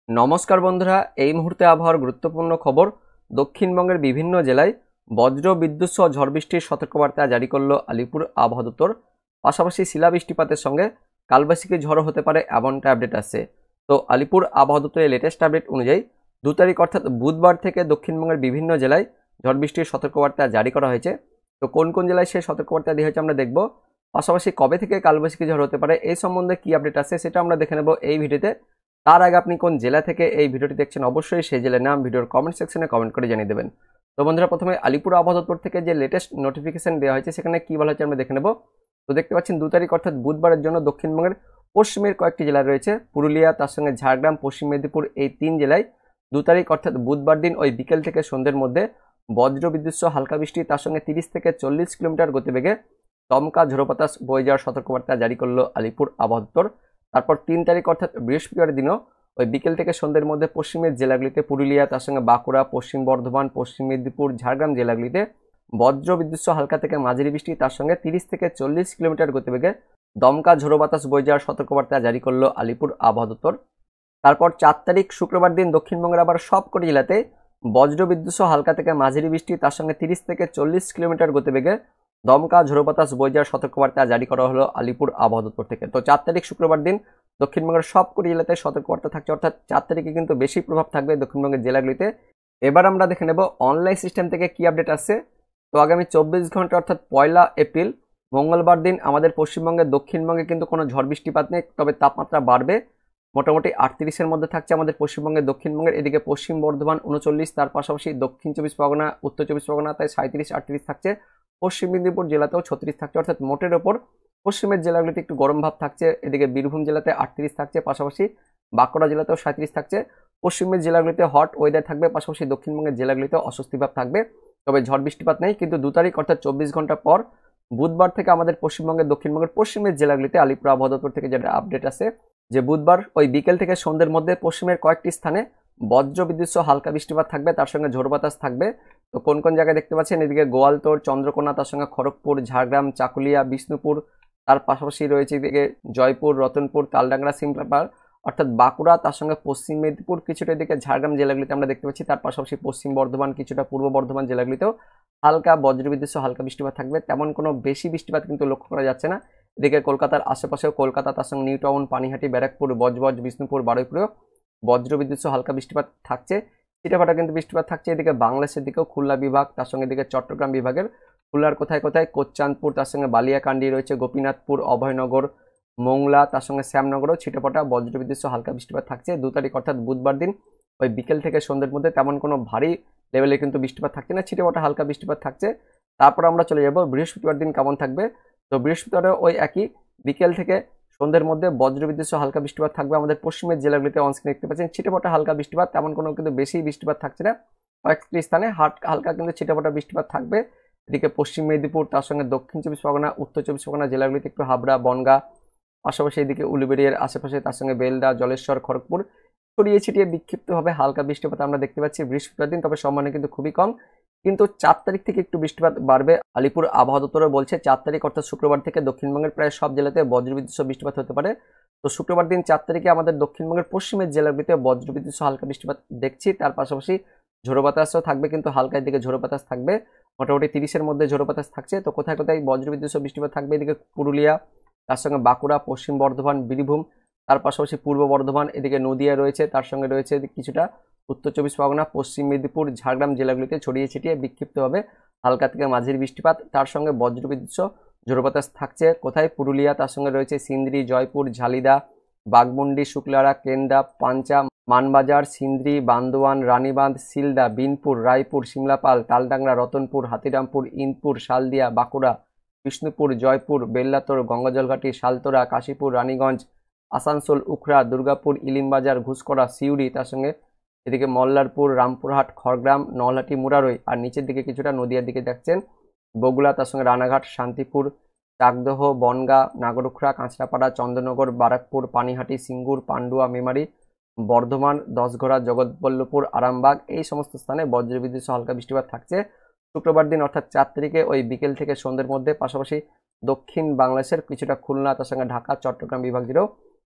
নমস্কার বন্ধুরা, এই মুহূর্তে আবহাওয়ার গুরুত্বপূর্ণ খবর। দক্ষিণবঙ্গের বিভিন্ন জেলায় বজ্র বিদ্যুৎ সহ ঝড় বৃষ্টির সতর্কবার্তা জারি করল আলিপুর আবহাওয়া দপ্তর। পাশাপাশি শিলাবৃষ্টিপাতের সঙ্গে কালবৈশাখী ঝড়ও হতে পারে এমনটা আপডেট আসছে। তো আলিপুর আবহাওয়া দপ্তরের লেটেস্ট আপডেট অনুযায়ী 2 তারিখ অর্থাৎ বুধবার থেকে দক্ষিণবঙ্গের বিভিন্ন জেলায় ঝড় বৃষ্টির সতর্কবার্তা জারি করা হয়েছে। তো কোন কোন জেলায় সেই সতর্কবার্তা দেওয়া হয়েছে আমরা দেখব। পাশাপাশি কবে থেকে কালবৈশাখী ঝড় হতে পারে এই সম্বন্ধে কি আপডেট আছে সেটা আমরা দেখে নেব এই ভিডিওতে। তার আগে আপনি কোন জেলা থেকে এই ভিডিওটি দেখছেন অবশ্যই সেই জেলার নাম ভিডিওর কমেন্ট সেকশনে কমেন্ট করে জানিয়ে দেবেন। তো বন্ধুরা, প্রথমে আলিপুর আবহাওয়া দপ্তর থেকে যে লেটেস্ট নোটিফিকেশন দেওয়া হয়েছে সেখানে কি বলা হয়েছে আমরা দেখে নেব। তো দেখতে পাচ্ছেন 2 তারিখ অর্থাৎ বুধবারের জন্য দক্ষিণবঙ্গের পশ্চিমের কয়েকটি জেলা রয়েছে, পুরুলিয়া, তার সঙ্গে ঝাড়গ্রাম, পশ্চিম মেদিনীপুর, এই 3 জেলায় 2 তারিখ অর্থাৎ বুধবার দিন ওই বিকেল থেকে সন্ধ্যের মধ্যে বজ্র বিদ্যুৎ সহ হালকা বৃষ্টি, তার সঙ্গে 30 থেকে 40 কিলোমিটার গতিবেগে দমকা ঝোড়ো বাতাস বয়ে যাওয়ার সতর্কবার্তা জারি করলো আলিপুর আবহাওয়া দপ্তর। তারপর 3 তারিখ অর্থাৎ বৃহস্পতিবার দিনও ওই বিকেল থেকে সন্ধ্যের মধ্যে পশ্চিমের জেলাগুলিতে পুরুলিয়া, তার সঙ্গে বাঁকুড়া, পশ্চিম বর্ধমান, পশ্চিম মেদিনীপুর, ঝাড়গ্রাম জেলাগুলিতে বজ্র বিদ্যুৎ সহ হালকা থেকে মাঝারি বৃষ্টি, তার সঙ্গে 30 থেকে 40 কিলোমিটার গতিবেগে দমকা ঝোড়ো বাতাস বয়ে যাওয়ার সতর্কবার্তা জারি করলো আলিপুর আবহাওয়া দপ্তর। তারপর 4 তারিখ শুক্রবার দিন দক্ষিণবঙ্গের আবার সবকটি জেলাতে বজ্র বিদ্যুৎ সহ হালকা থেকে মাঝারি বৃষ্টি, তার সঙ্গে 30 থেকে 40 কিলোমিটার গতিবেগে দমকা ঝোড়ো বাতাস বয়ে যাওয়ার সতর্কবার্তা জারি করা হলো আলিপুর আবহাওয়া দপ্তর থেকে। তো 4 তারিখ শুক্রবার দিন দক্ষিণবঙ্গের সবকটি জেলাতে সতর্কবার্তা থাকছে, অর্থাৎ 4 তারিখে কিন্তু বেশি প্রভাব থাকবে দক্ষিণবঙ্গের জেলাগুলিতে। এবার আমরা দেখে নেব অনলাইন সিস্টেম থেকে কি আপডেট আসছে। তো আগামী 24 ঘন্টা অর্থাৎ 1 এপ্রিল মঙ্গলবার দিন আমাদের পশ্চিমবঙ্গের দক্ষিণবঙ্গে কিন্তু কোনো ঝড় বৃষ্টিপাত নেই, তবে তাপমাত্রা বাড়বে, মোটামুটি 38-এর মধ্যে থাকছে আমাদের পশ্চিমবঙ্গের দক্ষিণবঙ্গের। এদিকে পশ্চিম বর্ধমান 39, তার পাশাপাশি দক্ষিণ 24 পরগনা, উত্তর 24 পরগনা তাই 37-38 থাকছে। পশ্চিম মেদিনীপুর জেলাতেও 36 থাকছে, অর্থাৎ মোটের ওপর পশ্চিমের জেলাগুলিতে একটু গরম ভাব থাকছে। এদিকে বীরভূম জেলাতে 38 থাকছে, পাশাপাশি বাঁকুড়া জেলাতেও 37 থাকছে। পশ্চিমের জেলাগুলিতে হট ওয়েদার থাকবে, পাশাপাশি দক্ষিণবঙ্গের জেলাগুলিতেও অস্বস্তি ভাব থাকবে, তবে ঝড় বৃষ্টিপাত নেই। কিন্তু 2 তারিখ অর্থাৎ 24 ঘন্টা পর বুধবার থেকে আমাদের পশ্চিমবঙ্গের দক্ষিণবঙ্গের পশ্চিমের জেলাগুলিতে আলিপুর আবহাওয়া দপ্তর থেকে যেটা আপডেট আছে যে বুধবার ওই বিকেল থেকে সন্ধ্যের মধ্যে পশ্চিমের কয়েকটি স্থানে বজ্র বিদ্যুৎ সহ হালকা বৃষ্টিপাত থাকবে, তার সঙ্গে ঝোড়ো বাতাস থাকবে। তো কোন কোন জায়গায় দেখতে পাচ্ছেন, এদিকে গোয়ালতোড়, চন্দ্রকোনা, তার সঙ্গে খড়গপুর, ঝাড়গ্রাম, চাকুলিয়া, বিষ্ণুপুর, তার পাশাপাশি রয়েছে এদিকে জয়পুর, রতনপুর, তালডাংরা, সিমলাপাল অর্থাৎ বাঁকুড়া, তার সঙ্গে পশ্চিম মেদিনীপুর, কিছুটা এদিকে ঝাড়গ্রাম জেলাগুলিতে আমরা দেখতে পাচ্ছি। তার পাশাপাশি পশ্চিম বর্ধমান, কিছুটা পূর্ব বর্ধমান জেলাগুলিতেও হালকা বজ্রবিদ্যুৎ সহ হালকা বৃষ্টিপাত থাকবে, তেমন কোনো বেশি বৃষ্টিপাত কিন্তু লক্ষ্য করা যাচ্ছে না। এদিকে কলকাতার আশেপাশেও কলকাতা, তার সঙ্গে নিউ টাউন, পানিহাটি, ব্যারাকপুর, বজবজ, বিষ্ণুপুর, বারুইপুরেও বজ্রবিদ্যুৎ সহ হালকা বৃষ্টিপাত থাকছে, ছিটেফাটা কিন্তু বৃষ্টিপাত থাকছে। এদিকে বাংলাদেশের দিকেও খুলনা বিভাগ, তার সঙ্গে এদিকে চট্টগ্রাম বিভাগের খুলনার কোথায় কোথায় কোচ্চাঁদপুর, তার সঙ্গে বালিয়াকান্দি রয়েছে, গোপীনাথপুর, অভয়নগর, মোংলা, তার সঙ্গে শ্যামনগরও ছিটেফাটা বজ্রবিদ্যুৎ সহ হালকা বৃষ্টিপাত থাকছে 2 তারিখ অর্থাৎ বুধবার দিন ওই বিকেল থেকে সন্ধ্যের মধ্যে। তেমন কোনো ভারী লেভেলে কিন্তু বৃষ্টিপাত থাকছে না, ছিটেফাটা হালকা বৃষ্টিপাত থাকছে। তারপর আমরা চলে যাব বৃহস্পতিবার দিন কেমন থাকবে। তো বৃহস্পতিবারে ওই একই বিকেল থেকে সন্ধ্যের মধ্যে বজ্রবিদ্যুৎ সহ হালকা বৃষ্টিপাত থাকবে আমাদের পশ্চিমের জেলাগুলিতে। অনস্ক্রিন দেখতে পাচ্ছেন ছিটেফাটা হালকা বৃষ্টিপাত, তেমন কোনো কিন্তু বেশি বৃষ্টিপাত থাকছে না, কয়েকটি স্থানে হালকা কিন্তু ছিটেফাটা বৃষ্টিপাত থাকবে। এদিকে পশ্চিম মেদিনীপুর, তার সঙ্গে দক্ষিণ 24 পরগনা, উত্তর 24 পরগনা জেলাগুলিতে একটু হাবড়া, বনগাঁ, পাশাপাশি এদিকে উলুবেড়িয়ার আশেপাশে, তার সঙ্গে বেলদা, জলেশ্বর, খড়গপুর ছড়িয়ে ছিটিয়ে বিক্ষিপ্তভাবে হালকা বৃষ্টিপাত আমরা দেখতে পাচ্ছি বৃহস্পতিবার দিন, তবে সম্ভাবনা কিন্তু খুবই কম। কিন্তু 4 তারিখ থেকে একটু বৃষ্টিপাত বাড়বে। আলিপুর আবহাওয়া দপ্তর বলছে 4 তারিখ অর্থাৎ শুক্রবার থেকে দক্ষিণবঙ্গের প্রায় সব জেলাতে বজ্রবিদ্যুৎ সহ বৃষ্টিপাত হতে পারে। তো শুক্রবার দিন 4 তারিখে আমাদের দক্ষিণবঙ্গের পশ্চিমের জেলাগুলিতে বজ্রবিদ্যুৎ সহ হালকা বৃষ্টিপাত দেখছি, তার পাশাপাশি ঝোড়ো বাতাসও থাকবে, কিন্তু হালকা দিকে ঝোড়ো বাতাস থাকবে, মোটামুটি 30-এর মধ্যে ঝোড়ো বাতাস থাকছে। তো কোথায় কোথায় বজ্রবিদ্যুৎ সহ বৃষ্টিপাত থাকবে, এদিকে পুরুলিয়া, তার সঙ্গে বাঁকুড়া, পশ্চিম বর্ধমান, বীরভূম, তার পাশাপাশি পূর্ব বর্ধমান, এদিকে নদিয়া রয়েছে, তার সঙ্গে রয়েছে কিছুটা উত্তর 24 পরগনা, পশ্চিম মেদিনীপুর, ঝাড়গ্রাম জেলাগুলিতে ছড়িয়ে ছিটিয়ে বিক্ষিপ্তভাবে হালকা থেকে মাঝারি বৃষ্টিপাত, তার সঙ্গে বজ্রবিদ্যুৎ সহ ঝোড়ো বাতাস থাকছে। কোথায় পুরুলিয়া, তার সঙ্গে রয়েছে সিন্দ্রি, জয়পুর, ঝালিদা, বাঘমুন্ডি, শুক্লারা, কেন্দা, পাঞ্চা, মানবাজার, সিন্দ্রি, বান্দোয়ান, রানীবাঁধ, সিলদা, বিনপুর, রায়পুর, সিমলাপাল, তালডাংরা, রতনপুর, হাতিরামপুর, ইন্দপুর, শালদিয়া, বাঁকুড়া, বিষ্ণুপুর, জয়পুর, বেল্লাতোড়, গঙ্গাজলঘাটি, শালতোরা, কাশীপুর, রানীগঞ্জ, আসানসোল, উখড়া, দুর্গাপুর, ইলিমবাজার, ঘুষকরা, সিউড়ি, তার সঙ্গে এদিকে মল্লারপুর, রামপুরহাট, খড়গ্রাম, নলহাটি, মুরারই, আর নিচের দিকে কিছুটা নদিয়ার দিকে দেখছেন বগুড়া, তার সঙ্গে রানাঘাট, শান্তিপুর, চাকদহ, বনগাঁ, নাগরুখড়া, কাঁচরাপাড়া, চন্দ্রনগর, বারাকপুর, পানিহাটি, সিঙ্গুর, পান্ডুয়া, মেমারি, বর্ধমান, দশঘরা, জগৎবল্লভপুর, আরামবাগ, এই সমস্ত স্থানে বজ্রবিদ্যুৎ সহ হালকা বৃষ্টিপাত থাকছে শুক্রবার দিন অর্থাৎ 4 তারিখে ওই বিকেল থেকে সন্ধ্যের মধ্যে। পাশাপাশি দক্ষিণ বাংলাদেশের কিছুটা খুলনা, তার সঙ্গে ঢাকা, চট্টগ্রাম বিভাগ জুড়েও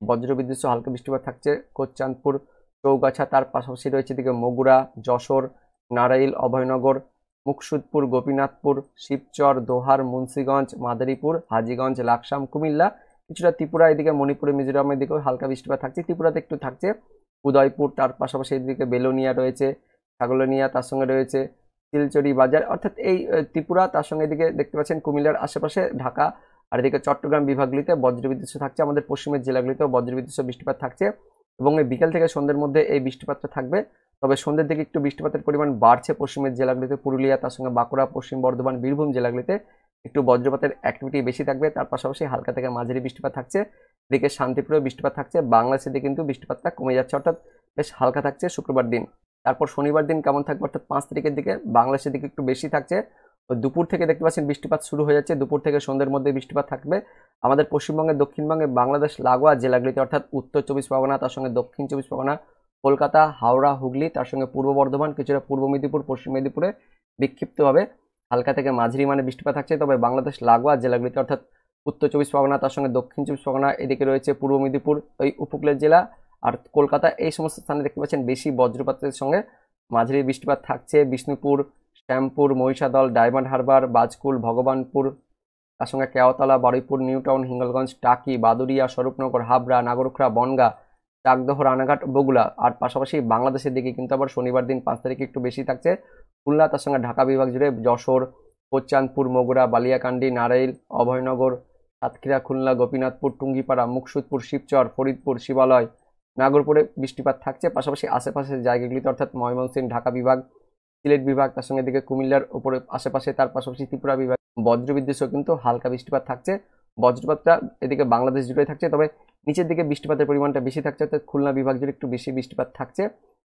বজ্রবিদ্যুৎ সহ হালকা বৃষ্টিপাত থাকছে। কোচ্চাঁদপুর, চৌগাছা, তার পাশাপাশি রয়েছে এদিকে বগুড়া, যশোর, নারাইল, অভয়নগর, মুকসুদপুর, গোপীনাথপুর, শিবচর, দোহার, মুন্সিগঞ্জ, মাদারীপুর, হাজীগঞ্জ, লাকসাম, কুমিল্লা, কিছুটা ত্রিপুরা, এদিকে মণিপুরে, মিজোরামের দিকেও হালকা বৃষ্টিপাত থাকছে। ত্রিপুরাতে একটু থাকছে। উদয়পুর, তার পাশাপাশি এদিকে বেলোনিয়া রয়েছে, ছাগলনিয়া, তার সঙ্গে রয়েছে শিলচরি বাজার, অর্থাৎ এই ত্রিপুরা, তার সঙ্গে এদিকে দেখতে পাচ্ছেন কুমিল্লার আশেপাশে ঢাকা, আর এদিকে চট্টগ্রাম বিভাগগুলিতে বজ্রবিদ্যুৎ থাকছে। আমাদের পশ্চিমের জেলাগুলিতেও বজ্রবিদ্যুৎ বৃষ্টিপাত থাকছে এবং এই বিকেল থেকে সন্ধ্যের মধ্যে এই বৃষ্টিপাতটা থাকবে। তবে সন্ধ্যের দিকে একটু বৃষ্টিপাতের পরিমাণ বাড়ছে পশ্চিমের জেলাগুলিতে, পুরুলিয়া, তার সঙ্গে বাঁকুড়া, পশ্চিম বর্ধমান, বীরভূম জেলাগুলিতে একটু বজ্রপাতের অ্যাক্টিভিটি বেশি থাকবে। তার পাশাপাশি হালকা থেকে মাঝারি বৃষ্টিপাত থাকছে। এদিকে শান্তিপুরেও বৃষ্টিপাত থাকছে। বাংলাদেশের দিকে কিন্তু বৃষ্টিপাতটা কমে যাচ্ছে, অর্থাৎ বেশ হালকা থাকছে শুক্রবার দিন। তারপর শনিবার দিন কেমন থাকবে, অর্থাৎ 5 তারিখের দিকে বাংলাদেশের দিকে একটু বেশি থাকছে। দুপুর থেকে দেখতে পাচ্ছেন বৃষ্টিপাত শুরু হয়ে যাচ্ছে। দুপুর থেকে সন্ধ্যের মধ্যে বৃষ্টিপাত থাকবে আমাদের পশ্চিমবঙ্গের, দক্ষিণবঙ্গে, বাংলাদেশ লাগোয়া জেলাগুলিতে, অর্থাৎ উত্তর 24 পরগনা, তার সঙ্গে দক্ষিণ 24 পরগনা, কলকাতা, হাওড়া, হুগলি, তার সঙ্গে পূর্ব বর্ধমান, কিছুটা পূর্ব মেদিনীপুর, পশ্চিম মেদিনীপুরে বিক্ষিপ্তভাবে হালকা থেকে মাঝারি মানে বৃষ্টিপাত থাকছে। তবে বাংলাদেশ লাগোয়া জেলাগুলিতে, অর্থাৎ উত্তর 24 পরগনা, তার সঙ্গে দক্ষিণ 24 পরগনা, এদিকে রয়েছে পূর্ব মেদিনীপুর, ওই উপকূলের জেলা আর কলকাতা, এই সমস্ত স্থানে দেখতে পাচ্ছেন বেশি বজ্রপাতের সঙ্গে মাঝারি বৃষ্টিপাত থাকছে। বিষ্ণুপুর, শ্যামপুর, মহিষাদল, ডায়মন্ড হারবার, বাজকুল, ভগবানপুর, তার সঙ্গে কেওতলা, বারুইপুর, নিউটাউন, হিঙ্গলগঞ্জ, টাকি, বাদুরিয়া, স্বরূপনগর, হাবড়া, নাগরখোলা, বনগাঁ, চাকদহ, রানাঘাট, বগুড়া। আর পাশাপাশি বাংলাদেশের দিকে কিন্তু আবার শনিবার দিন 5 তারিখে একটু বেশি থাকছে খুলনা, তার সঙ্গে ঢাকা বিভাগ জুড়ে যশোর, কোচানপুর, মগুরা, বালিয়াকান্দি, নারাইল, অভয়নগর, সাতক্ষীরা, খুলনা, গোপীনাথপুর, টুঙ্গিপাড়া, মুকসুদপুর, শিবচর, ফরিদপুর, শিবালয়, নাগরপুরে বৃষ্টিপাত থাকছে। পাশাপাশি আশেপাশের জায়গাগুলিতে, অর্থাৎ ময়মনসিংহ, ঢাকা বিভাগ, সিলেট বিভাগ, তার সঙ্গে এদিকে কুমিল্লার উপরে আশেপাশে, তার পাশাপাশি ত্রিপুরা বিভাগ বজ্রবিদ্যুৎ কিন্তু হালকা বৃষ্টিপাত থাকছে। বজ্রপাতটা এদিকে বাংলাদেশ জুড়ে থাকছে, তবে নিচের দিকে বৃষ্টিপাতের পরিমাণটা বেশি থাকছে, অর্থাৎ খুলনা বিভাগ জুড়ে একটু বেশি বৃষ্টিপাত থাকছে।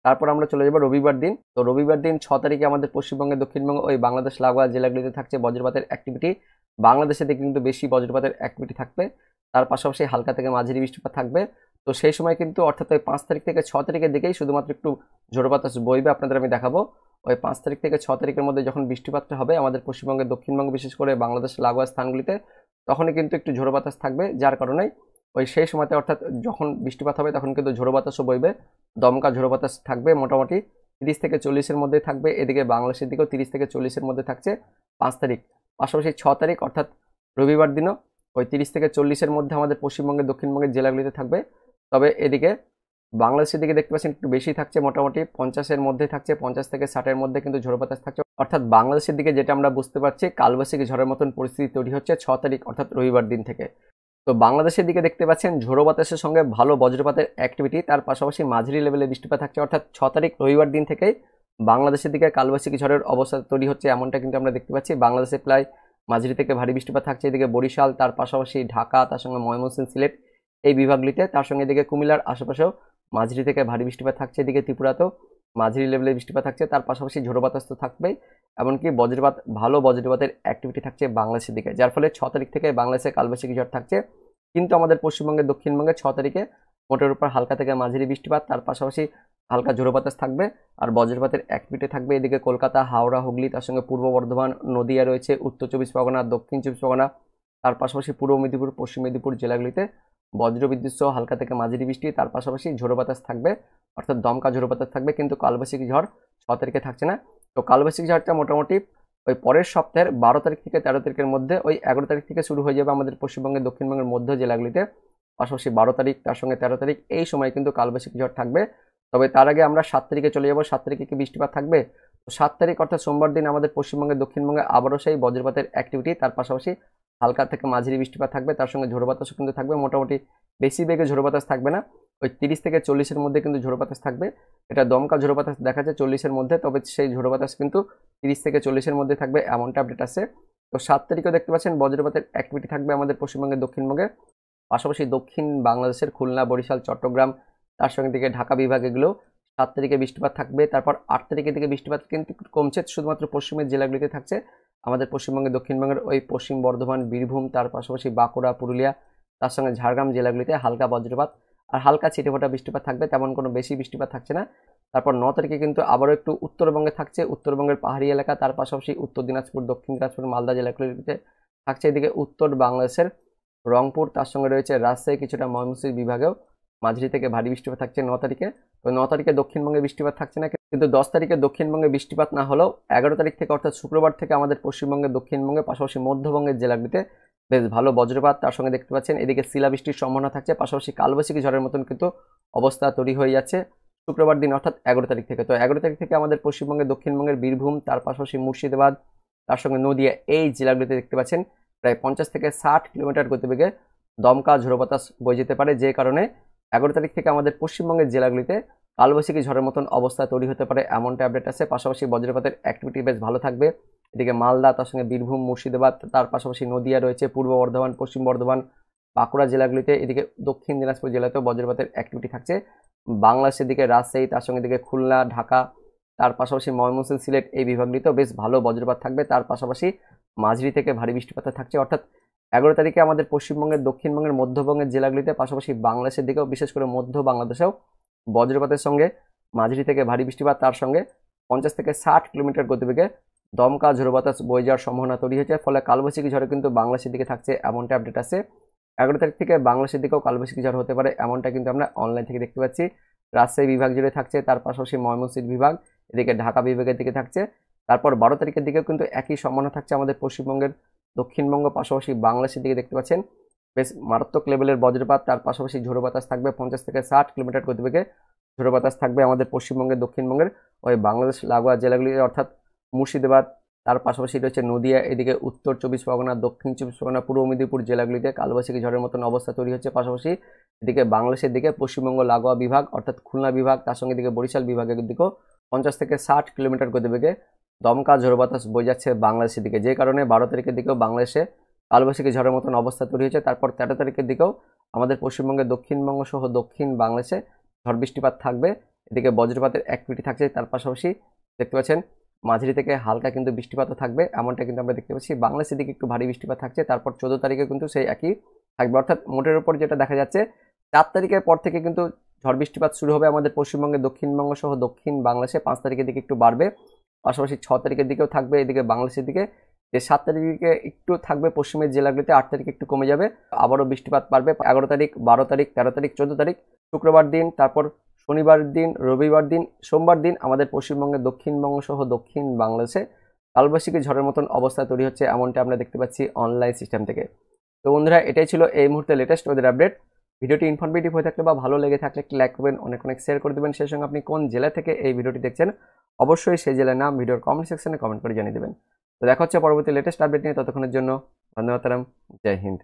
তারপর আমরা চলে যাবো রবিবার দিন। তো রবিবার দিন 6 তারিখে আমাদের পশ্চিমবঙ্গে, দক্ষিণবঙ্গে, ওই বাংলাদেশ লাগোয়া জেলাগুলিতে থাকছে বজ্রপাতের অ্যাক্টিভিটি। বাংলাদেশের দিকে কিন্তু বেশি বজ্রপাতের অ্যাক্টিভিটি থাকবে। তার পাশাপাশি হালকা থেকে মাঝারি বৃষ্টিপাত থাকবে। তো সেই সময় কিন্তু, অর্থাৎ ওই 5 তারিখ থেকে 6 তারিখের দিকেই শুধুমাত্র একটু ঝোড়ো বাতাস বইবে, আপনাদের আমি দেখাবো। ওই 5 তারিখ থেকে 6 তারিখের মধ্যে যখন বৃষ্টিপাতটা হবে আমাদের পশ্চিমবঙ্গে, দক্ষিণবঙ্গে, বিশেষ করে বাংলাদেশ লাগোয়া স্থানগুলিতে, তখনই কিন্তু একটু ঝোড়ো বাতাস থাকবে, যার কারণে ওই সেই সময়তে, অর্থাৎ যখন বৃষ্টিপাত হবে তখন কিন্তু ঝোড়ো বাতাসও বইবে। দমকা ঝোড়ো বাতাস থাকবে, মোটামুটি 30 থেকে 40-এর মধ্যে থাকবে। এদিকে বাংলাদেশের দিকেও 30 থেকে 40-এর মধ্যে থাকছে 5 তারিখ। পাশাপাশি 6 তারিখ অর্থাৎ রবিবার দিনও ওই 30 থেকে 40-এর মধ্যে আমাদের পশ্চিমবঙ্গের, দক্ষিণবঙ্গের জেলাগুলিতে থাকবে। তবে এদিকে বাংলাদেশের দিকে দেখতে পাচ্ছেন একটু বেশি থাকছে, মোটামুটি 50-এর মধ্যে থাকছে, 50 থেকে 60-এর মধ্যে কিন্তু ঝোড়ো বাতাস থাকছে। অর্থাৎ বাংলাদেশের দিকে যেটা আমরা বুঝতে পারছি, কালবৈশাখী ঝড়ের মতন পরিস্থিতি তৈরি হচ্ছে 6 তারিখ অর্থাৎ রবিবার দিন থেকে। তো বাংলাদেশের দিকে দেখতে পাচ্ছেন ঝোড়ো বাতাসের সঙ্গে ভালো বজ্রপাতের অ্যাক্টিভিটি, তার পাশাপাশি মাঝারি লেভেলে বৃষ্টিপাত থাকছে। অর্থাৎ 6 তারিখ রবিবার দিন থেকেই বাংলাদেশের দিকে কালবৈশাখী ঝড়ের অবস্থা তৈরি হচ্ছে, এমনটা কিন্তু আমরা দেখতে পাচ্ছি। বাংলাদেশে প্রায় মাঝারি থেকে ভারী বৃষ্টিপাত থাকছে। এদিকে বরিশাল, তার পাশাপাশি ঢাকা, তার সঙ্গে ময়মনসিংহ, সিলেট, এই বিভাগগুলিতে, তার সঙ্গে এদিকে কুমিল্লার আশেপাশেও মাঝারি থেকে ভারী বৃষ্টিপাত থাকছে। এদিকে ত্রিপুরাতেও মাঝারি লেভেলে বৃষ্টিপাত থাকছে। তার পাশাপাশি ঝোড়ো বাতাস তো থাকবেই, এমনকি বজ্রপাত, ভালো বজ্রপাতের অ্যাক্টিভিটি থাকছে বাংলাদেশের দিকে, যার ফলে 6 তারিখ থেকে বাংলাদেশে কালবৈশাখী ঝড় থাকছে। কিন্তু আমাদের পশ্চিমবঙ্গের, দক্ষিণবঙ্গে 6 তারিখে মোটের উপর হালকা থেকে মাঝারি বৃষ্টিপাত, তার পাশাপাশি হালকা ঝোড়ো বাতাস থাকবে আর বজ্রপাতের অ্যাক্টিভিটি থাকবে। এদিকে কলকাতা, হাওড়া, হুগলি, তার সঙ্গে পূর্ব বর্ধমান, নদিয়া রয়েছে, উত্তর 24 পরগনা, দক্ষিণ 24 পরগনা, তার পাশাপাশি পূর্ব মেদিনীপুর, পশ্চিম মেদিনীপুর জেলাগুলিতে বজ্রবিদ্যুৎ সহ হালকা থেকে মাঝারি বৃষ্টি, তার পাশাপাশি ঝোড়ো বাতাস থাকবে, অর্থাৎ দমকা ঝোড়ো বাতাস থাকবে। কিন্তু কালবৈশাখী ঝড় 6 তারিখে থাকছে না। তো কালবৈশাখী ঝড়টা মোটামুটি ওই পরের সপ্তাহের 12 তারিখ থেকে 13 তারিখের মধ্যে, ওই 11 তারিখ থেকে শুরু হয়ে যাবে আমাদের পশ্চিমবঙ্গের, দক্ষিণবঙ্গের মধ্য জেলাগুলিতে। পাশাপাশি 12 তারিখ, তার সঙ্গে 13 তারিখ, এই সময় কিন্তু কালবৈশাখী ঝড় থাকবে। তবে তার আগে আমরা 7 তারিখে চলে যাব। 7 তারিখে কি বৃষ্টিপাত থাকবে? তো 7 তারিখ অর্থাৎ সোমবার দিন আমাদের পশ্চিমবঙ্গের, দক্ষিণবঙ্গে আবারও সেই বজ্রপাতের অ্যাক্টিভিটি, তার পাশাপাশি হালকা থেকে মাঝারি বৃষ্টিপাত থাকবে, তার সঙ্গে ঝোড়ো বাতাসও কিন্তু থাকবে। মোটামুটি বেশি বেগে ঝোড়ো বাতাস থাকবে না, ওই 30 থেকে 40-এর মধ্যে কিন্তু ঝোড়ো বাতাস থাকবে। এটা দমকা ঝোড়ো বাতাস দেখা যায় 40-এর মধ্যে, তবে সেই ঝোড়ো বাতাস কিন্তু 30 থেকে 40-এর মধ্যে থাকবে, এমনটা আপডেট আছে। তো 7 তারিখেও দেখতে পাচ্ছেন বজ্রপাতের অ্যাক্টিভিটি থাকবে আমাদের পশ্চিমবঙ্গের, দক্ষিণবঙ্গে, পাশাপাশি দক্ষিণ বাংলাদেশের খুলনা, বরিশাল, চট্টগ্রাম, তার সঙ্গে দিকে ঢাকা বিভাগ, এগুলো 7 তারিখে বৃষ্টিপাত থাকবে। তারপর 8 তারিখের দিকে বৃষ্টিপাত কিন্তু কমছে, শুধুমাত্র পশ্চিমের জেলাগুলিতে থাকছে আমাদের পশ্চিমবঙ্গে, দক্ষিণবঙ্গের, ওই পশ্চিম বর্ধমান, বীরভূম, তার পাশাপাশি বাঁকুড়া, পুরুলিয়া, তার সঙ্গে ঝাড়গ্রাম জেলাগুলিতে হালকা বজ্রপাত আর হালকা ছিটেফোঁটা বৃষ্টিপাত থাকবে, তেমন কোনো বেশি বৃষ্টিপাত থাকছে না। তারপর 9 তারিখে কিন্তু আবারও একটু উত্তরবঙ্গে থাকছে, উত্তরবঙ্গের পাহাড়ি এলাকা, তার পাশাপাশি উত্তর দিনাজপুর, দক্ষিণ দিনাজপুর, মালদা জেলাগুলিতে থাকছে। এদিকে উত্তর বাংলাদেশের রংপুর, তার সঙ্গে রয়েছে রাজশাহী, কিছুটা ময়মনসিংহ বিভাগেও মাঝারি থেকে ভারী বৃষ্টিপাত থাকছে 9 তারিখে। তো 9 তারিখে দক্ষিণবঙ্গে বৃষ্টিপাত থাকছে না, কিন্তু 10 তারিখে দক্ষিণবঙ্গে বৃষ্টিপাত না হলেও 11 তারিখ থেকে অর্থাৎ শুক্রবার থেকে আমাদের পশ্চিমবঙ্গে, দক্ষিণবঙ্গে, পাশাপাশি মধ্যবঙ্গের জেলাগুলিতে বেশ ভালো বজ্রপাত, তার সঙ্গে দেখতে পাচ্ছেন এদিকে শিলাবৃষ্টির সম্ভাবনা থাকছে, পাশাপাশি কালবৈশাখী ঝড়ের মতন কিন্তু অবস্থা তৈরি হয়ে যাচ্ছে শুক্রবার দিন অর্থাৎ 11 তারিখ থেকে। তো 11 তারিখ থেকে আমাদের পশ্চিমবঙ্গে, দক্ষিণবঙ্গের বীরভূম, তার পাশাপাশি মুর্শিদাবাদ, তার সঙ্গে নদিয়া, এই জেলাগুলিতে দেখতে পাচ্ছেন প্রায় 50 থেকে 60 কিলোমিটার গতিবেগে দমকা ঝোড়ো বাতাস বয়ে যেতে পারে, যে কারণে 11 তারিখ থেকে আমাদের পশ্চিমবঙ্গের জেলাগুলিতে কালবৈশাখী ঝড়ের মতন অবস্থা তৈরি হতে পারে, এমনটা আপডেট আছে। পাশাপাশি বজ্রপাতের অ্যাক্টিভিটি বেশ ভালো থাকবে। এদিকে মালদা, তার সঙ্গে বীরভূম, মুর্শিদাবাদ, তার পাশাপাশি নদিয়া রয়েছে, পূর্ব বর্ধমান, পশ্চিম বর্ধমান, বাঁকুড়া জেলাগুলিতে, এদিকে দক্ষিণ দিনাজপুর জেলাতেও বজ্রপাতের অ্যাক্টিভিটি থাকছে। বাংলাদেশের দিকে রাজশাহী, তার সঙ্গে দিকে খুলনা, ঢাকা, তার পাশাপাশি ময়মনসিংহ, সিলেট, এই বিভাগগুলিতেও বেশ ভালো বজ্রপাত থাকবে। তার পাশাপাশি মাঝারি থেকে ভারী বৃষ্টিপাত থাকছে, অর্থাৎ 11 তারিখে আমাদের পশ্চিমবঙ্গের, দক্ষিণবঙ্গের, মধ্যবঙ্গের জেলাগুলিতে, পাশাপাশি বাংলাদেশের দিকেও, বিশেষ করে মধ্য বাংলাদেশেও বজ্রপাতের সঙ্গে মাঝারি থেকে ভারী বৃষ্টিপাত, তার সঙ্গে 50 থেকে 60 কিলোমিটার গতিবেগে দমকা ঝোড়ো বাতাস বয়ে যাওয়ার সম্ভাবনা তৈরি হয়েছে। ফলে কালবৈশাখী ঝড়ে কিন্তু বাংলাদেশের দিকে থাকছে, এমনটা আপডেট আছে। 11 তারিখ থেকে বাংলাদেশের দিকেও কালবৈশাখী ঝড় হতে পারে, এমনটা কিন্তু আমরা অনলাইন থেকে দেখতে পাচ্ছি। রাজশাহী বিভাগ জুড়ে থাকছে, তার পাশাপাশি ময়মনসিংহ বিভাগ, এদিকে ঢাকা বিভাগের দিকে থাকছে। তারপর 12 তারিখের দিকেও কিন্তু একই সম্ভাবনা থাকছে আমাদের পশ্চিমবঙ্গের, দক্ষিণবঙ্গ, পাশাপাশি বাংলাদেশের দিকে দেখতে পাচ্ছেন বেশ মারাত্মক লেভেলের বজ্রপাত, তার পাশাপাশি ঝোড়ো বাতাস থাকবে 50 থেকে 60 কিলোমিটার গতিবেগে ঝোড়ো বাতাস থাকবে আমাদের পশ্চিমবঙ্গের, দক্ষিণবঙ্গের ওই বাংলাদেশ লাগোয়া জেলাগুলি অর্থাৎ মুর্শিদাবাদ, তার পাশাপাশি রয়েছে নদিয়া, এদিকে উত্তর 24 পরগনা, দক্ষিণ 24 পরগনা, পূর্ব মেদিনীপুর জেলাগুলিতে কালবৈশাখী ঝড়ের মতন অবস্থা তৈরি হচ্ছে। পাশাপাশি এদিকে বাংলাদেশের দিকে পশ্চিমবঙ্গ লাগোয়া বিভাগ অর্থাৎ খুলনা বিভাগ, তার সঙ্গে এদিকে বরিশাল বিভাগের দিকেও 50 থেকে 60 কিলোমিটার গতিবেগে দমকা ঝোড়ো বাতাস বয়ে যাচ্ছে বাংলাদেশের দিকে, যে কারণে 12 তারিখের দিকেও বাংলাদেশে কালবৈশাখী ঝড়ের মতন অবস্থা তৈরি হয়েছে। তারপর 13 তারিখের দিকেও আমাদের পশ্চিমবঙ্গের, দক্ষিণবঙ্গ সহ দক্ষিণ বাংলাদেশে ঝড় বৃষ্টিপাত থাকবে, এদিকে বজ্রপাতের অ্যাক্টিভিটি থাকছে। তার পাশাপাশি দেখতে পাচ্ছেন মাঝারি থেকে হালকা কিন্তু বৃষ্টিপাতও থাকবে, এমনটা কিন্তু আমরা দেখতে পাচ্ছি। বাংলাদেশের দিকে একটু ভারী বৃষ্টিপাত থাকছে, তারপর 14 তারিখে কিন্তু সেই একই থাকবে, অর্থাৎ মোটের উপর যেটা দেখা যাচ্ছে 4 তারিখের পর থেকে কিন্তু ঝড় বৃষ্টিপাত শুরু হবে আমাদের পশ্চিমবঙ্গে, দক্ষিণবঙ্গ সহ দক্ষিণ বাংলাদেশে। 5 তারিখের দিকে একটু বাড়বে, পাশাপাশি 6 তারিখের দিকেও থাকবে এদিকে বাংলাদেশের দিকে। যে 7 তারিখে একটু থাকবে পশ্চিমের জেলাগুলিতে, 8 তারিখে একটু কমে যাবে, আবারও বৃষ্টিপাত বাড়বে 11 তারিখ, 12 তারিখ, 13 তারিখ, 14 তারিখ, শুক্রবার দিন, তারপর শনিবার দিন, রবিবার দিন, সোমবার দিন আমাদের পশ্চিমবঙ্গের, দক্ষিণবঙ্গ সহ দক্ষিণ বাংলাদেশে কালবৈশাখী ঝড়ের মতন অবস্থা তৈরি হচ্ছে, এমনটা আমরা দেখতে পাচ্ছি অনলাইন সিস্টেম থেকে। তো বন্ধুরা, এটাই ছিল এই মুহূর্তে লেটেস্ট ওদের আপডেট। ভিডিওটি ইনফরমেটিভ হয়ে থাকলে বা ভালো লেগে থাকলে একটি লাইক করবেন, অনেক অনেক শেয়ার করে দেবেন। সেই সঙ্গে আপনি কোন জেলা থেকে এই ভিডিওটি দেখছেন অবশ্যই সেই জেলার নাম ভিডিওর কমেন্ট সেকশনে কমেন্ট করে জানিয়ে দেবেন। তো দেখা হচ্ছে পরবর্তী লেটেস্ট আপডেট নিয়ে, ততক্ষণের জন্য ধন্যবাদ, জয় হিন্দ।